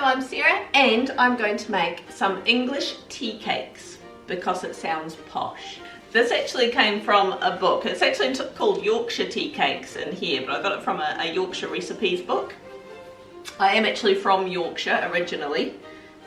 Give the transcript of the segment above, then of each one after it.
I'm Sarah and I'm going to make some English tea cakes because it sounds posh. This actually came from a book. It's actually called Yorkshire Tea Cakes in here, but I got it from a Yorkshire recipes book. I am actually from Yorkshire originally.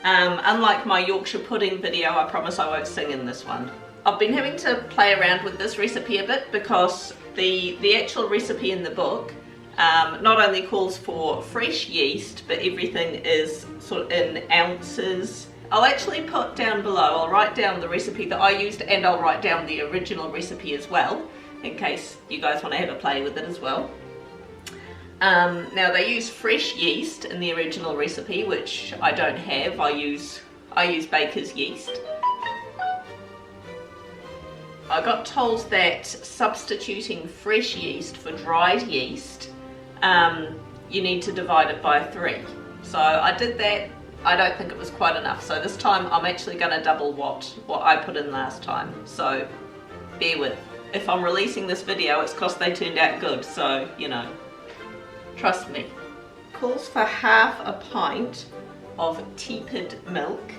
Unlike my Yorkshire pudding video, I promise I won't sing in this one. I've been having to play around with this recipe a bit because the actual recipe in the book not only calls for fresh yeast, but everything is sort of in ounces. I'll actually put down below, I'll write down the recipe that I used and I'll write down the original recipe as well, in case you guys want to have a play with it as well. Now they use fresh yeast in the original recipe, which I don't have. I use baker's yeast. I got told that substituting fresh yeast for dried yeast, you need to divide it by 3. So I did that. I don't think it was quite enough. So this time I'm actually going to double what I put in last time. So bear with. If I'm releasing this video, it's because they turned out good. So, you know, trust me. Calls for half a pint of tepid milk.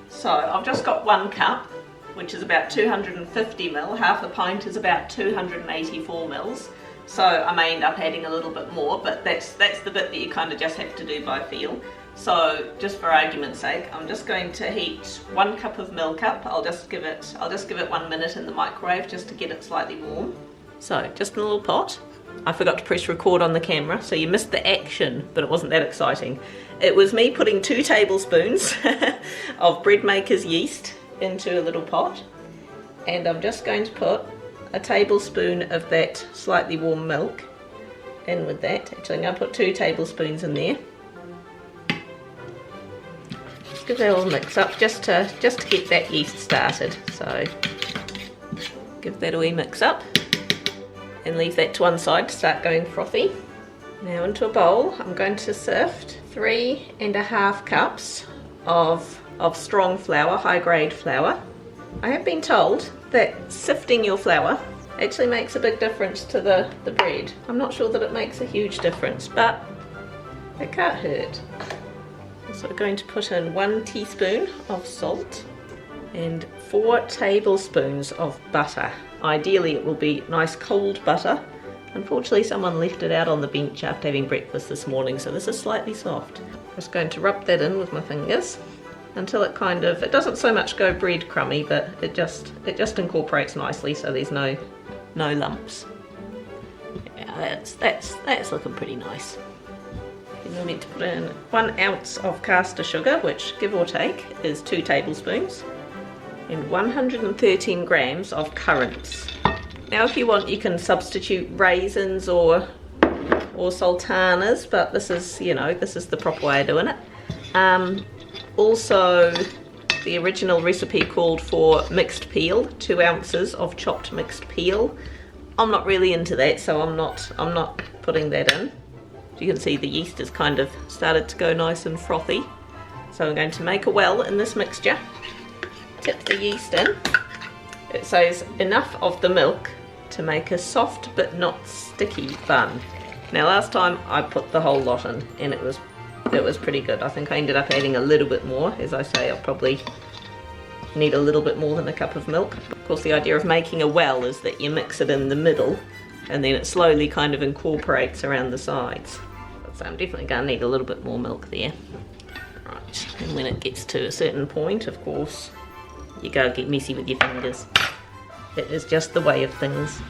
So I've just got 1 cup, which is about 250 ml. Half a pint is about 284 ml. So I may end up adding a little bit more, but that's the bit that you kind of just have to do by feel. So just for argument's sake, I'm just going to heat 1 cup of milk up. I'll just give it 1 minute in the microwave just to get it slightly warm. So just in a little pot. I forgot to press record on the camera, so you missed the action, but it wasn't that exciting. It was me putting 2 tablespoons of breadmakers yeast into a little pot, and I'm just going to put a tablespoon of that slightly warm milk in with that. Actually, I'm going to put 2 tablespoons in there. Just give that all a mix up just to get that yeast started. So give that a wee mix up and leave that to one side to start going frothy. Now into a bowl, I'm going to sift 3½ cups of strong flour, high grade flour. I have been told that sifting your flour actually makes a big difference to the bread. I'm not sure that it makes a huge difference, but it can't hurt. So we're going to put in 1 teaspoon of salt and 4 tablespoons of butter. Ideally it will be nice cold butter. Unfortunately someone left it out on the bench after having breakfast this morning, so this is slightly soft. I'm just going to rub that in with my fingers until it it doesn't so much go breadcrumby, but it just incorporates nicely, so there's no lumps. Yeah, that's looking pretty nice. And we're meant to put in 1 ounce of caster sugar, which give or take is 2 tablespoons, and 113 grams of currants. Now if you want, you can substitute raisins or sultanas, but this is, you know, this is the proper way of doing it. Also, the original recipe called for mixed peel, 2 ounces of chopped mixed peel. I'm not really into that, so I'm not putting that in. You can see the yeast has kind of started to go nice and frothy. So I'm going to make a well in this mixture. Tip the yeast in. It says enough of the milk to make a soft but not sticky bun. Now last time I put the whole lot in and it was pretty good. I think I ended up adding a little bit more. As I say, I'll probably need a little bit more than a cup of milk. Of course, the idea of making a well is that you mix it in the middle and then it slowly kind of incorporates around the sides. So I'm definitely going to need a little bit more milk there. Right, and when it gets to a certain point, of course, you go get messy with your fingers. It is just the way of things.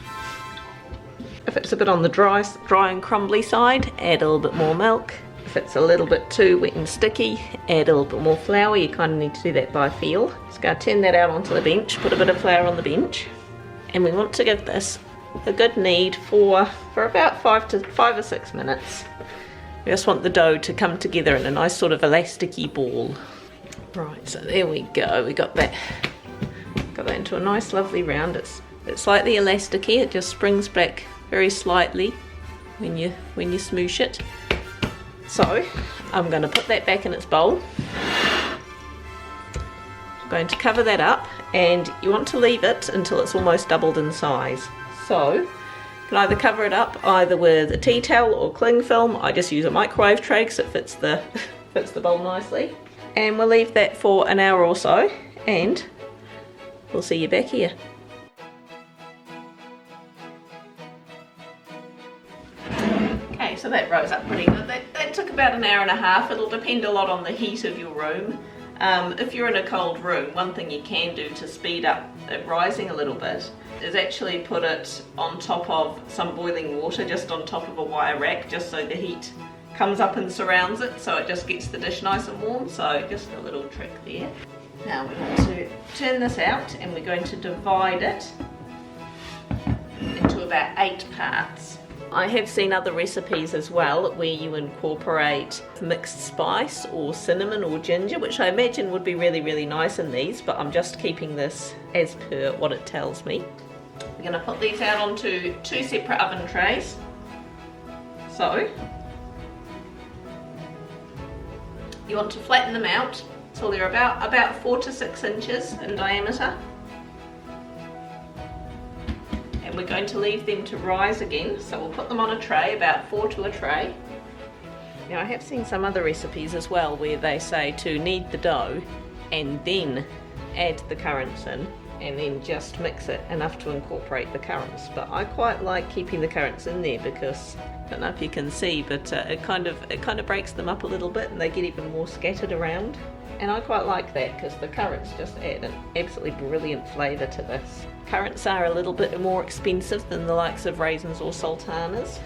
If it's a bit on the dry and crumbly side, add a little bit more milk. If it's a little bit too wet and sticky, add a little bit more flour. You kind of need to do that by feel. Just going to turn that out onto the bench, put a bit of flour on the bench, and we want to give this a good knead for about 5 or 6 minutes. We just want the dough to come together in a nice sort of elasticy ball. Right, so there we go. We got that into a nice lovely round. It's slightly elasticy. It just springs back very slightly when you smoosh it. So I'm going to put that back in its bowl. I'm going to cover that up, and you want to leave it until it's almost doubled in size. So you can either cover it up either with a tea towel or cling film. I just use a microwave tray because it fits fits the bowl nicely. And we'll leave that for an hour or so, and we'll see you back here. Okay, so that rose up pretty good. That took about an hour and a half. It'll depend a lot on the heat of your room. If you're in a cold room, one thing you can do to speed up it rising a little bit is actually put it on top of some boiling water, just on top of a wire rack, just so the heat comes up and surrounds it, so it just gets the dish nice and warm. So just a little trick there. Now we're going to turn this out, and we're going to divide it into about 8 parts. I have seen other recipes as well where you incorporate mixed spice or cinnamon or ginger, which I imagine would be really, really nice in these, but I'm just keeping this as per what it tells me. We're going to put these out onto 2 separate oven trays. So you want to flatten them out till they're about 4 to 6 inches in diameter. And we're going to leave them to rise again, so we'll put them on a tray, about 4 to a tray. Now I have seen some other recipes as well where they say to knead the dough and then add the currants in, and then just mix it enough to incorporate the currants. But I quite like keeping the currants in there because, I don't know if you can see, but it kind of breaks them up a little bit and they get even more scattered around. And I quite like that because the currants just add an absolutely brilliant flavour to this. Currants are a little bit more expensive than the likes of raisins or sultanas,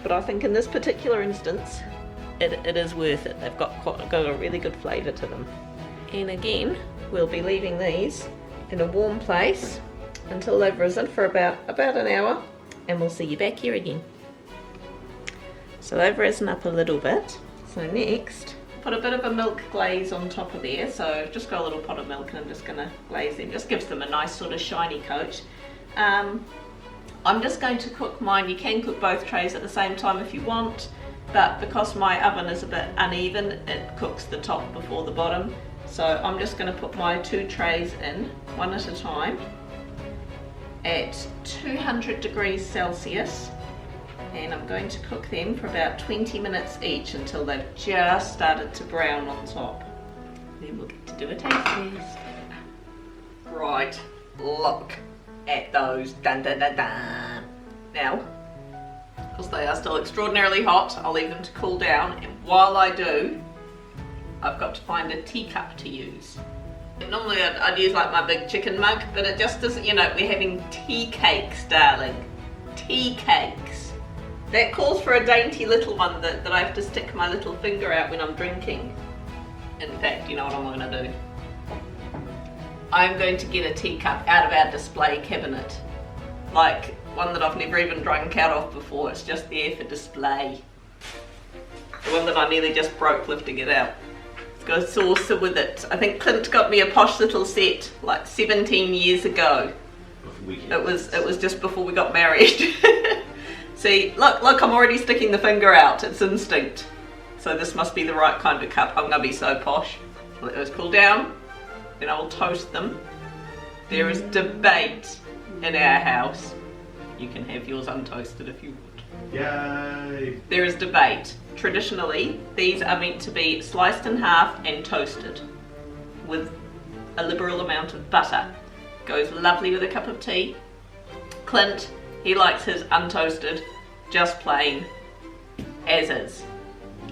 but I think in this particular instance it is worth it. They've got a really good flavour to them. And again, we'll be leaving these in a warm place until they've risen for about an hour, and we'll see you back here again. So they've risen up a little bit. So next, put a bit of a milk glaze on top of there. So I've just got a little pot of milk and I'm just going to glaze them. Just gives them a nice sort of shiny coat. I'm just going to cook mine. You can cook both trays at the same time if you want, but because my oven is a bit uneven, it cooks the top before the bottom. So I'm just going to put my 2 trays in, one at a time, at 200 degrees Celsius. And I'm going to cook them for about 20 minutes each until they've just started to brown on top. Then we'll get to do a taste test. Right, look at those. Dun, dun, dun, dun. Now, because they are still extraordinarily hot, I'll leave them to cool down. And while I do, I've got to find a teacup to use. Normally I'd use like my big chicken mug, but it just doesn't, you know, we're having tea cakes, darling. Tea cakes. That calls for a dainty little one that I have to stick my little finger out when I'm drinking. In fact, you know what I'm going to do? I'm going to get a teacup out of our display cabinet. Like one that I've never even drunk out of before, it's just there for display. The one that I nearly just broke lifting it out. It's got a saucer with it. I think Clint got me a posh little set like 17 years ago. It was just before we got married. See, look, I'm already sticking the finger out. It's instinct. So this must be the right kind of cup. I'm going to be so posh. Let those cool down. Then I will toast them. There is debate in our house. You can have yours untoasted if you want. Yay! There is debate. Traditionally, these are meant to be sliced in half and toasted with a liberal amount of butter. Goes lovely with a cup of tea. Clint, he likes his untoasted, just plain, as is.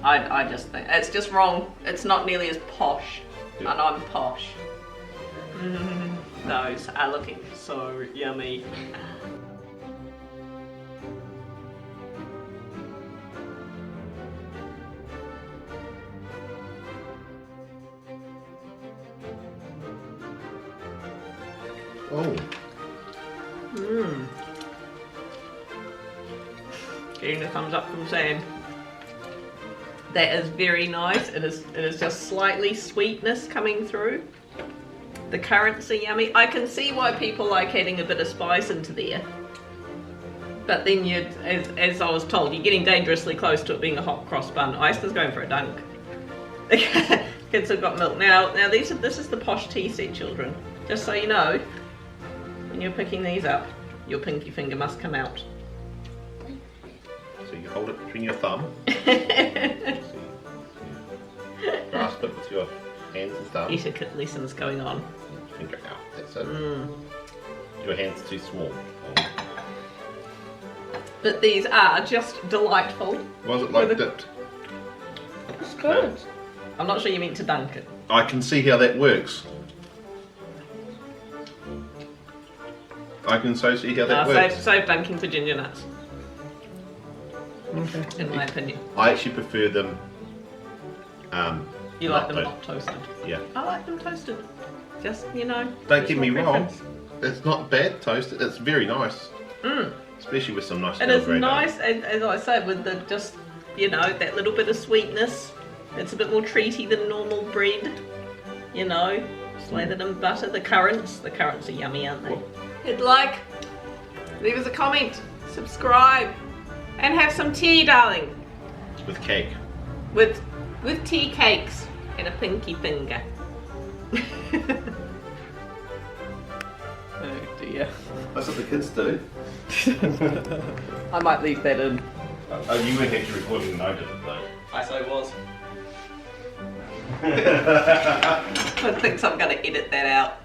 I just think it's just wrong. It's not nearly as posh, and I'm posh. Those are looking so yummy. Oh. Getting a thumbs up from Sam. That is very nice. It is just slightly sweetness coming through. The currants are yummy. I can see why people like adding a bit of spice into there. But then you, as I was told, you're getting dangerously close to it being a hot cross bun. Iceland's going for a dunk. The kids have got milk. Now this is the posh tea set, children. Just so you know, when you're picking these up, your pinky finger must come out. So you hold it between your thumb. grasp it with your hands and stuff. Etiquette lessons going on. Finger out. That's it. Your hand's too small. Oh. But these are just delightful. Was it like dipped? It's good. I'm not sure you meant to dunk it. I can see how that works. I can so see how that works. Save dunking for ginger nuts. In my opinion. I actually prefer them. You like them not toasted? Yeah. I like them toasted. Just, you know. Don't get me wrong. preference. It's not bad toasted. It's very nice. Especially with some nice. It is nice, as I say, with the just, you know, that little bit of sweetness. It's a bit more treaty than normal bread. You know, slathered in butter. The currants are yummy, aren't they? Hit like, leave us a comment, subscribe, and have some tea, darling. With cake. With tea cakes and a pinky finger. Oh dear. That's what the kids do. I might leave that in. Oh, you weren't actually recording and I did it though. I so was. I think I'm going to edit that out.